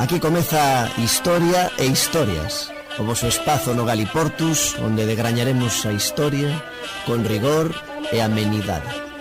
Aquí comeza Historia e Historias, o voso espazo no Galiportus, onde degrañaremos a historia con rigor e amenidade.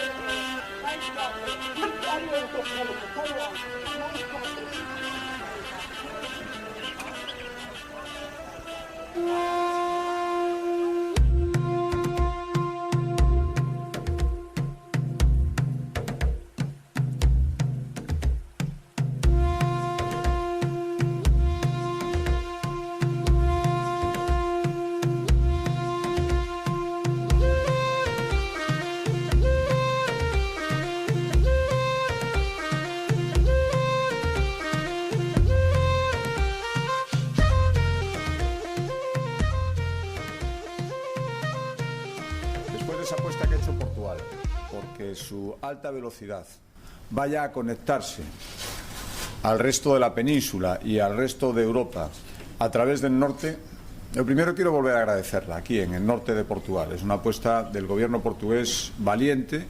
Esa apuesta que ha hecho Portugal, porque su alta velocidad vaya a conectarse al resto de la península y al resto de Europa a través del norte, lo primero quiero volver a agradecerla aquí en el norte de Portugal. Es una apuesta del gobierno portugués valiente,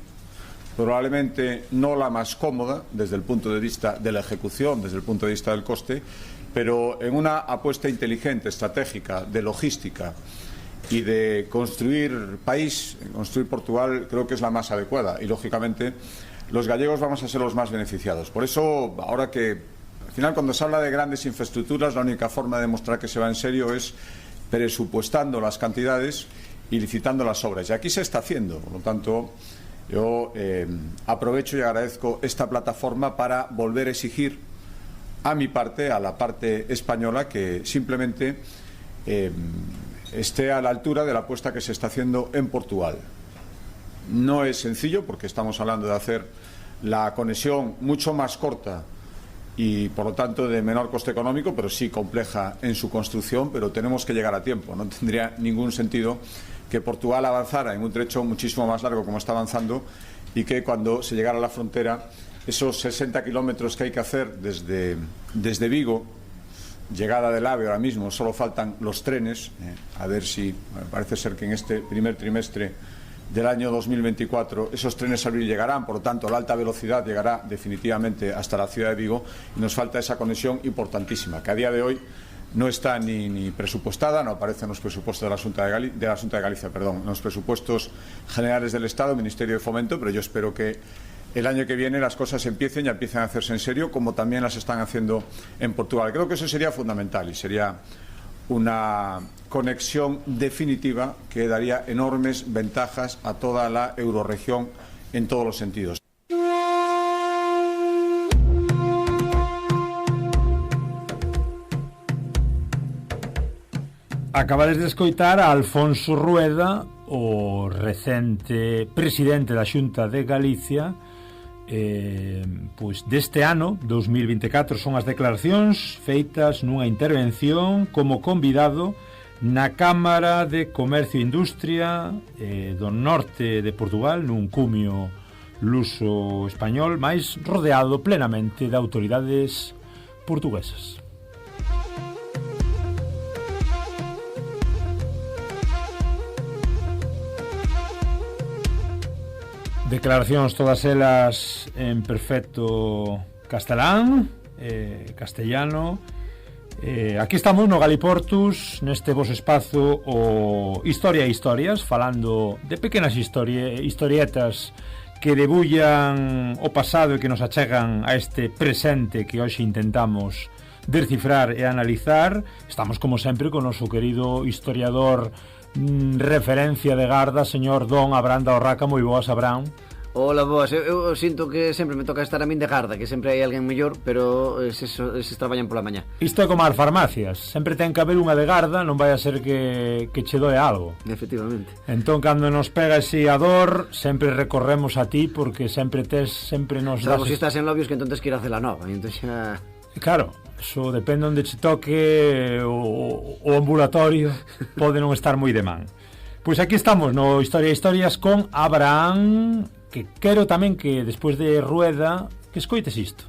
probablemente no la más cómoda desde el punto de vista de la ejecución, desde el punto de vista del coste, pero en una apuesta inteligente, estratégica, de logística y de construir país, construir Portugal, creo que es la más adecuada y, lógicamente, los gallegos vamos a ser los más beneficiados. Por eso, ahora que, al final, cuando se habla de grandes infraestructuras, la única forma de demostrar que se va en serio es presupuestando las cantidades y licitando las obras. Y aquí se está haciendo. Por lo tanto, yo aprovecho y agradezco esta plataforma para volver a exigir a mi parte, a la parte española, que simplemente esté a la altura de la apuesta que se está haciendo en Portugal. No es sencillo porque estamos hablando de hacer la conexión mucho más corta y, por lo tanto, de menor coste económico, pero sí compleja en su construcción, pero tenemos que llegar a tiempo. No tendría ningún sentido que Portugal avanzara en un trecho muchísimo más largo como está avanzando y que cuando se llegara a la frontera, esos 60 kilómetros que hay que hacer desde Vigo, llegada del AVE ahora mismo, solo faltan los trenes, a ver si, parece ser que en este primer trimestre del año 2024 esos trenes a abril llegarán, por lo tanto la alta velocidad llegará definitivamente hasta la ciudad de Vigo y nos falta esa conexión importantísima, que a día de hoy no está ni presupuestada, no aparece en los presupuestos de la Xunta de Galicia, en los presupuestos generales del Estado, Ministerio de Fomento, pero yo espero que el año que viene las cosas empiecen a hacerse en serio, como también las están haciendo en Portugal. Creo que eso sería fundamental y sería una conexión definitiva que daría enormes ventajas a toda la eurorregión en todos los sentidos. Acabades de escoitar a Alfonso Rueda, o recente presidente da Xunta de Galicia. Pois deste ano 2024 son as declaracións feitas nunha intervención como convidado na Cámara de Comercio e Industria do norte de Portugal, nun cumio luso-español, mais rodeado plenamente de autoridades portuguesas. Declaracións todas elas en perfecto castelán, castellano. Aquí estamos no Galiportus, neste vos espazo o Historia e Historias, falando de pequenas historietas que debullan o pasado e que nos achegan a este presente que hoxe intentamos descifrar e analizar. Estamos, como sempre, con o noso querido historiador referencia de garda, señor Don Abraham da Orraca. Moi boas, Abraham. Hola, boas. Eu sinto que sempre me toca estar a min de garda, que sempre hai alguén mellor, pero eses traballan pola mañá. Isto é como as farmacias, sempre ten que haber unha de garda, non vai a ser que che doe algo. Efectivamente. Entón, cando nos pega ese a dor, sempre recorremos a ti, porque sempre nos das... Salvo se estás en Lobios, que entón tes que ir a Celanova, e entón xa... Claro, eso depende onde che toque o ambulatorio, pode non estar moi de man. Pois aquí estamos no Historia e Historias con Abraham, que quero tamén que despois de Rueda que escoites isto.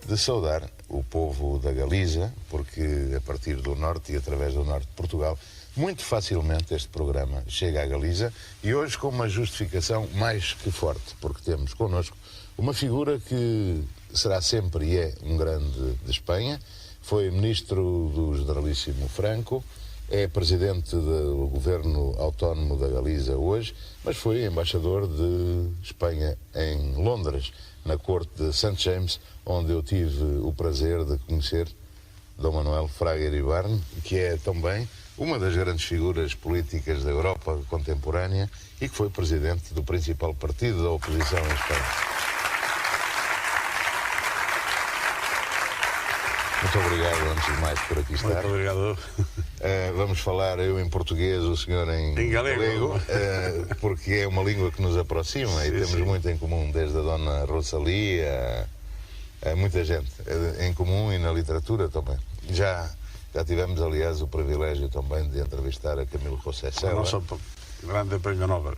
De saudar o povo da Galiza, porque a partir do norte e através do norte de Portugal, muito facilmente este programa chega à Galiza, e hoje com uma justificação mais que forte, porque temos connosco uma figura que será sempre e é um grande de Espanha. Foi ministro do generalíssimo Franco, é presidente do governo autónomo da Galiza hoje, mas foi embaixador de Espanha em Londres, na corte de St. James, onde eu tive o prazer de conhecer Dom Manuel Fraga Iribarne, que é também uma das grandes figuras políticas da Europa contemporânea e que foi presidente do principal partido da oposição em Espanha. Muito obrigado, antes de mais, por aqui estar. Muito obrigado. Vamos falar, eu em português, o senhor em galego, porque é uma língua que nos aproxima, sim, e temos muito em comum, desde a Dona Rosalia a muita gente em comum, e na literatura também. Já tivemos, aliás, o privilégio também de entrevistar a Camilo José Cela. O nosso grande prémio Nobel.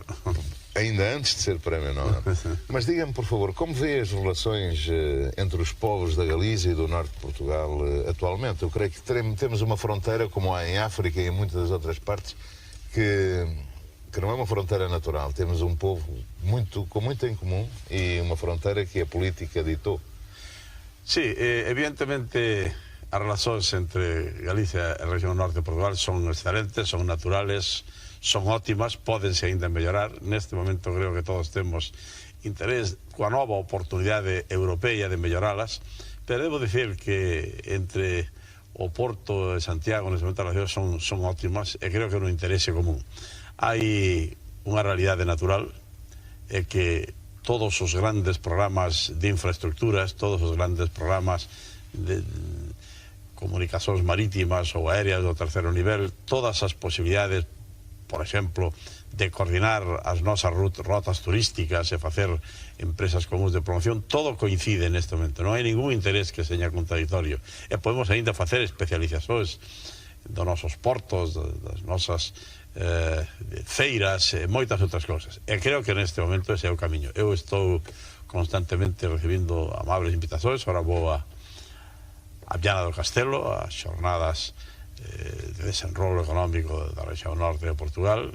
Ainda antes de ser prémio Nobel. Mas diga-me, por favor, como vê as relações entre os povos da Galiza e do norte de Portugal atualmente? Eu creio que temos uma fronteira, como há em África e em muitas outras partes, que não é uma fronteira natural. Temos um povo com muito em comum e uma fronteira que a política ditou. Sí, evidentemente as relacións entre Galicia e a región norte de Portugal son excelentes, son naturales, son óptimas, pódense ainda mellorar. Neste momento creo que todos temos interés coa nova oportunidade europea de melloralas, pero debo dicir que entre o Porto e Santiago neste momento as relacións son óptimas e creo que é un interese común. Hai unha realidade natural, é que todos os grandes programas de infraestructuras, todos os grandes programas de comunicacións marítimas ou aéreas do terceiro nivel, todas as posibilidades, por exemplo, de coordinar as nosas rotas turísticas e facer empresas comuns de promoción, todo coincide neste momento. Non hai ningún interés que seña contradictorio. E podemos ainda facer especializacións dos nosos portos, das nosas feiras e moitas outras cousas. E creo que neste momento ese é o camiño. Eu estou constantemente recibindo amables invitacións. Ahora vou a Viana do Castelo, as xornadas de desenrolo económico da región norte de Portugal.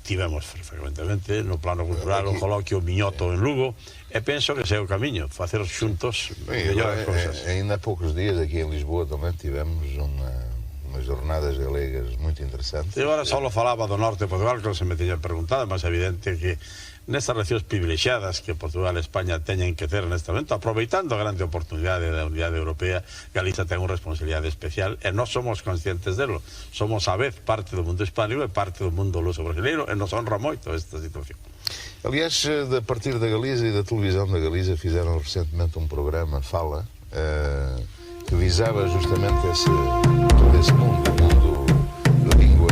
Tivemos frecuentemente no plano cultural un coloquio Miñoto en Lugo, e penso que ese é o camiño, facer xuntos mellores cousas. Ainda há poucos dias aqui em Lisboa também tivemos umas jornadas galegas muito interessantes. E agora só falaba do norte de Portugal, que non se me teña preguntado, mas é evidente que nestas relacións privilexiadas que Portugal e España teñen que ter neste momento, aproveitando a grande oportunidade da unidade europea, Galiza ten unha responsabilidade especial e nós somos conscientes delo. Somos a vez parte do mundo hispánico e parte do mundo luso-brasileiro, e nos honra moito esta situación. Aliás, a partir da Galiza e da televisão da Galiza fizeram recentemente um programa, Fala, que visava justamente todo esse mundo da língua.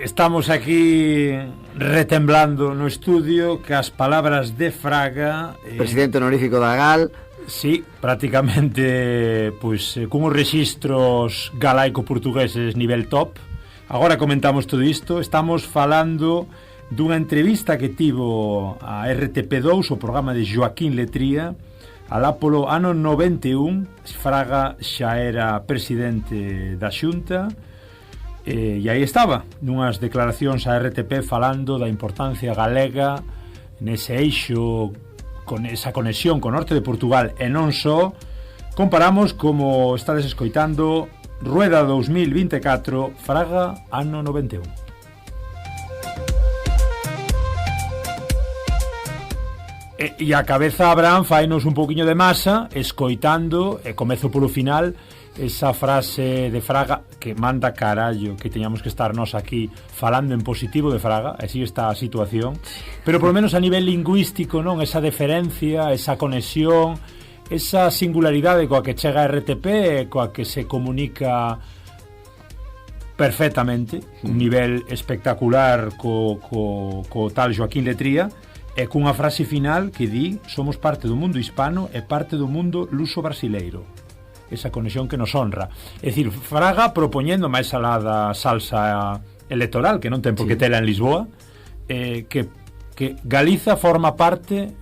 Estamos aquí retemblando no estudio que as palabras de Fraga, presidente honorífico da GAL. Sí, prácticamente pois cunhos rexistros galaico-portugueses nivel top. Agora comentamos todo isto. Estamos falando dunha entrevista que tivo a RTP2, o programa de Joaquín Letría, alá polo ano 91. Fraga xa era presidente da Xunta, e aí estaba, nunhas declaracións a RTP falando da importancia galega nese eixo, con esa conexión co norte de Portugal, e non só. Comparamos, como estades escoitando, Rueda 2024, Fraga, ano 91. E a cabeza Abraham fainos un poquinho de masa escoitando, e comezo polo final, esa frase de Fraga que manda carallo que teñamos que estar nós aquí falando en positivo de Fraga, así está a situación, pero por lo menos a nivel lingüístico, non, esa deferencia, esa conexión, esa singularidade coa que chega a RTP, coa que se comunica perfectamente, un nivel espectacular co tal Joaquín Letría, e cunha frase final que di: somos parte do mundo hispano e parte do mundo luso-brasileiro. Esa conexión que nos honra. É dicir, Fraga propoñendo máis alá da salsa electoral, que non ten por que tela en Lisboa, que Galiza forma parte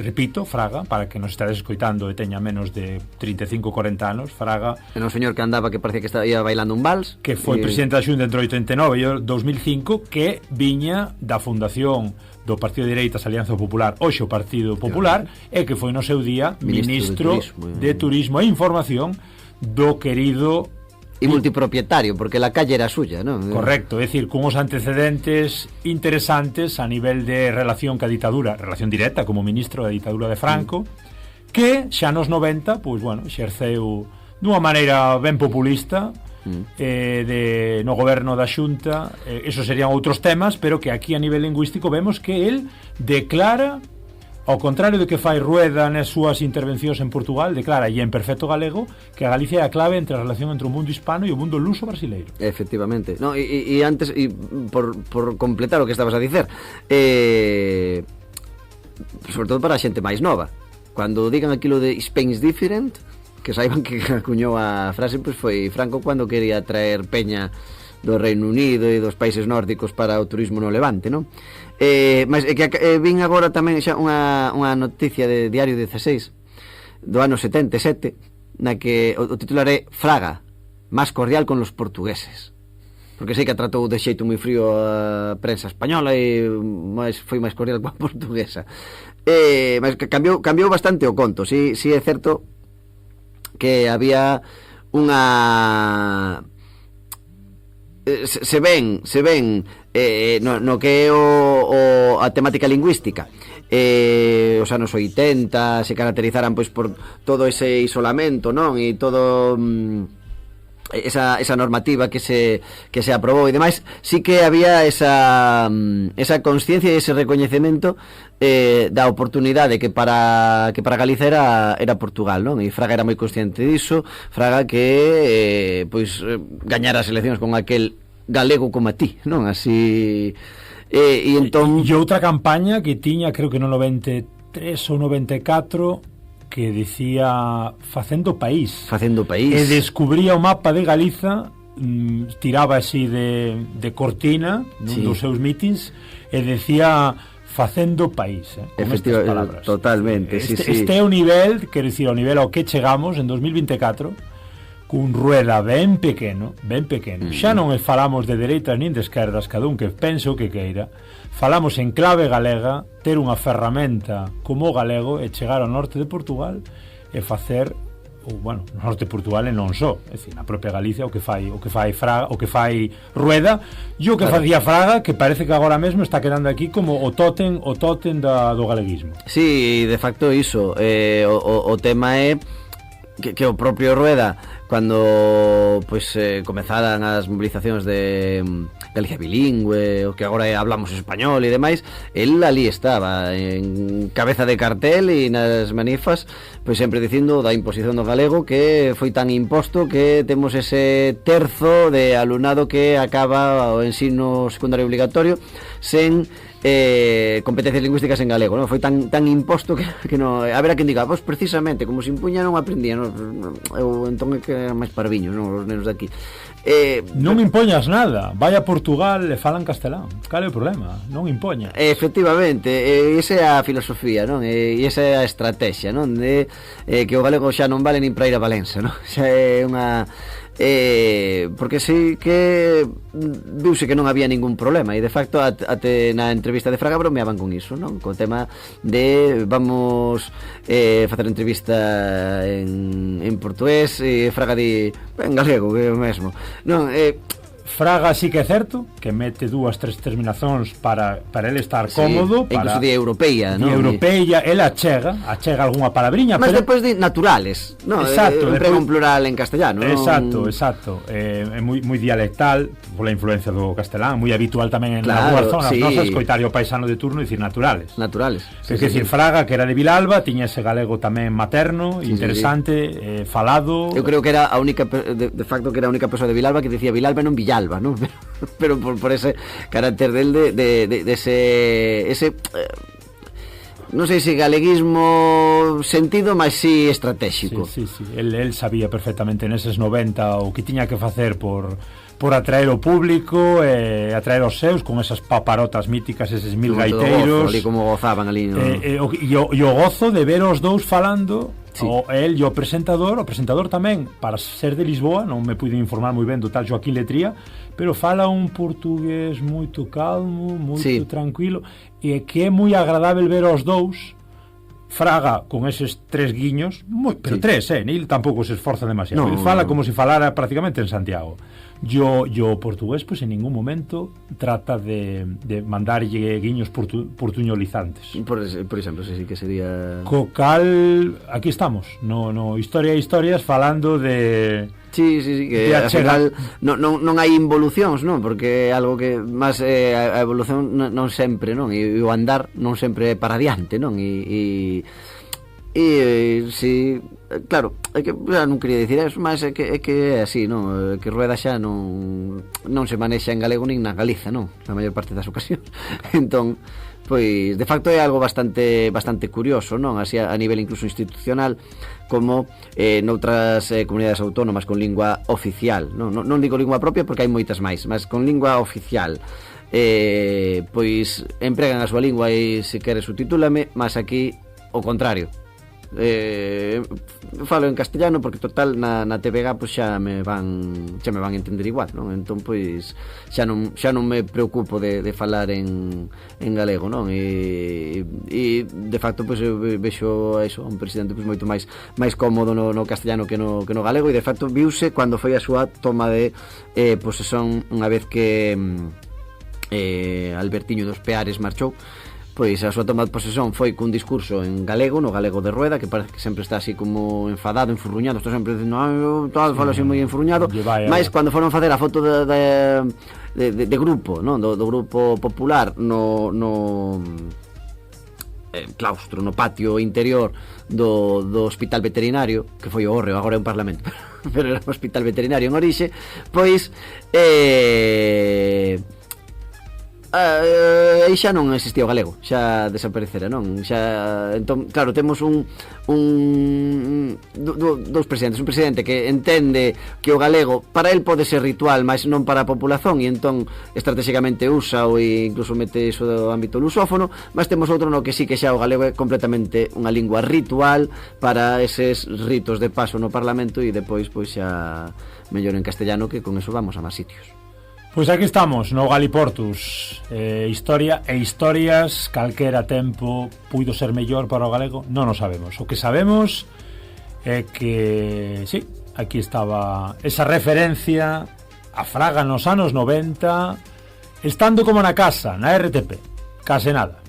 repito, Fraga, para que nos estades escoitando e teña menos de 35 ou 40 anos, Fraga, era un señor que andaba que parecía que ia bailando un vals, que foi presidente da Xunta entre 89 e 2005, que viña da fundación do Partido de Dereitas Alianza Popular, hoxe o Partido Popular, e que foi no seu día ministro de Turismo e Información do querido e multipropietario, porque la calle era suya, non? Correcto, é dicir, cunhos antecedentes interesantes a nivel de relación ca ditadura, relación directa como ministro da ditadura de Franco, que xa nos 90, pois bueno, exerceu dunha maneira ben populista no goberno da Xunta, esos serían outros temas, pero que aquí a nivel lingüístico vemos que el declara, ao contrario de que fai Rueda nas súas intervencións en Portugal, declara, e en perfecto galego, que a Galicia é a clave entre a relación entre o mundo hispano e o mundo luso brasileiro. Efectivamente. No, e antes, por completar o que estabas a dicer, sobre todo para a xente máis nova, cando digan aquilo de Spain's different, que saiban que acuñou a frase, pois foi Franco cando quería traer peña do Reino Unido e dos países nórdicos para o turismo no Levante, non? Mas é que vin agora tamén xa unha noticia de Diario 16 do ano 77, na que o titular é Fraga, máis cordial con los portugueses, porque sei que tratou de xeito moi frío a prensa española e foi máis cordial coa portuguesa, mas que cambiou bastante o conto. Si é certo que había unha se ven no que é a temática lingüística, os anos 80 se caracterizaran pois por todo ese isolamento, non? E todo esa normativa que se aprobou e demais, sí que había esa consciencia e ese recoñecemento da oportunidade que para Galicia era Portugal, non? E Fraga era moi consciente diso, Fraga que gañara as eleccións con aquel galego como a ti, non? Así e entón... E outra campaña que tiña, creo que no 93 ou 94, que dicía facendo país, e descubría o mapa de Galiza, tiraba así de cortina dos seus mítins e decía facendo país, con estas palabras. Totalmente, este é o nivel, quero dicir, o nivel ao que chegamos en 2024, cun Rueda ben pequeno, xa non falamos de dereitas nin de esquerdas, cada un que pense o que queira, falamos en clave galega, ter unha ferramenta como o galego e chegar ao norte de Portugal e facer, no norte de Portugal e non só, é dicir, na propia Galicia o que fai Fraga, o que fai Rueda e o que facía Fraga, que parece que agora mesmo está quedando aquí como o tótem do galeguismo. Sí, de facto iso, o tema é que o propio Rueda, cando comezaran as movilizacións de Galicia bilingüe, o que agora hablamos español e demais, el ali estaba en cabeza de cartel e nas manifas, pois sempre dicindo da imposición do galego, que foi tan imposto que temos ese terzo de alumnado que acaba o ensino secundario obligatorio sen competencias lingüísticas en galego, non? Foi tan imposto que non, a ver a quen diga, pois precisamente como se impuña non aprendía, non? Eu entón é que eran máis parviños, non? Os nenos de aquí. Non impoñas nada, vai a Portugal e falan castelán, cal é o problema? Non impoña. Efectivamente, esa é a filosofía, non? E esa é a estrategia, non? De que o galego xa non vale nin para ir a Valença, non? Xa é unha... porque sí que viuse que non había ningún problema e de facto até na entrevista de Fraga bromeaban con iso, non? Con o tema de vamos facer entrevista en portugués e Fraga di en galego, que é o mesmo, non? Fraga sí que é certo que mete 2-3 terminacións para ele estar cómodo, para... incluso de europeia, non? De europeia, ela achega algunha palabriña, mas depois de naturales, non? Exacto, emprega un plural en castellano, non? Exacto, é moi dialectal pola influencia do castelán, moi habitual tamén en algunhas zonas nosas, coitar o paisano de turno e dicir naturales. É dicir, Fraga, que era de Vilalba, tiña ese galego tamén materno, interesante, falado. Eu creo que era a única, de facto, que era a única persoa de Vilalba que dicía Vilalba non Villalba, ¿no? Pero por ese carácter del de ese non sei se galeguismo sentido, mas si estratégico. Sí. El sabía perfectamente neses 90 o que tiña que facer por atraer o público e atraer os seus con esas paparotas míticas, eses 1000 gaiteiros ali como gozaban ali, no? E o gozo de ver os dous falando, sí. El e o presentador tamén, para ser de Lisboa, non me pude informar moi ben do tal Joaquín Letría, pero fala un portugués moito calmo, moito tranquilo, e que é moi agradável ver os dous. Fraga con eses 3 guiños, pero 3, Nil tampouco se esforza demasiado. Ele fala como se falara prácticamente en Santiago. Yo portugués, pues en ningún momento trata de mandarlle guiños portuñolizantes. Por exemplo, sí que sería... Co cal, aquí estamos, no historias falando de... Sí, que ao final non hai involucións, non? Porque é algo que máis a evolución non sempre, non? E o andar non sempre é para diante, non? E si, claro, é que non quería dicir eso, mas é que é así, non? Que Rueda xa non se manexa en galego nin na Galiza, non? Na maior parte das ocasións. Entón, pois, de facto é algo bastante curioso, non? Así a nivel incluso institucional, como noutras comunidades autónomas con lingua oficial, non digo lingua propia porque hai moitas máis, mas con lingua oficial, pois empregan a súa lingua e se quere subtitúlame, mas aquí o contrario. Falo en castellano porque total na TVG pois xa me van entender igual, non? Entón pois xa non me preocupo de falar en galego, non? E de facto pois eu vexo eso, un presidente pois moito máis cómodo no castellano que no galego, e de facto viuse cando foi a súa toma de posesión unha vez que Albertiño dos Peares marchou. Pois a súa toma de posesión foi cun discurso en galego, no galego de Rueda, que parece que sempre está así como enfadado, enfurruñado, está sempre dicindo, todo falo así moi enfurruñado, mas cando foron facer a foto de grupo, non? Do grupo popular no claustro, no patio interior do hospital veterinario, que foi o Hórreo, agora é un parlamento, pero era un hospital veterinario en orixe, pois aí xa non existía o galego, xa desaparecera, non? Xa, entón, claro, temos dous presidentes, un presidente que entende que o galego para el pode ser ritual, mas non para a populación, e entón estratégicamente usa ou incluso mete iso do ámbito lusófono, mas temos outro no que sí que xa o galego é completamente unha lingua ritual para eses ritos de paso no Parlamento, e depois pois xa mellor en castellano, que con eso vamos a máis sitios. Pois aquí estamos, no Galiportus. Historia e historias, calquera tempo puido ser mellor para o galego, non o sabemos. O que sabemos é que, sí, aquí estaba esa referencia a Fraga nos anos 90, estando como na casa, na RTP, case nada.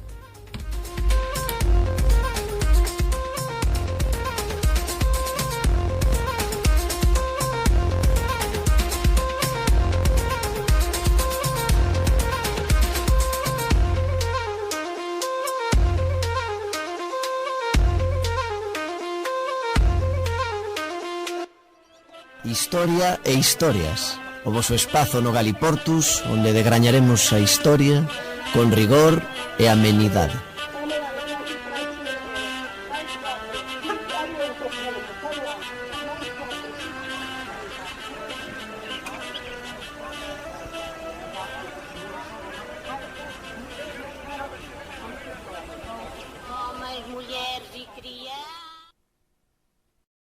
Historia e historias, o voso espazo no Galiportus, onde degrañaremos a historia con rigor e amenidade.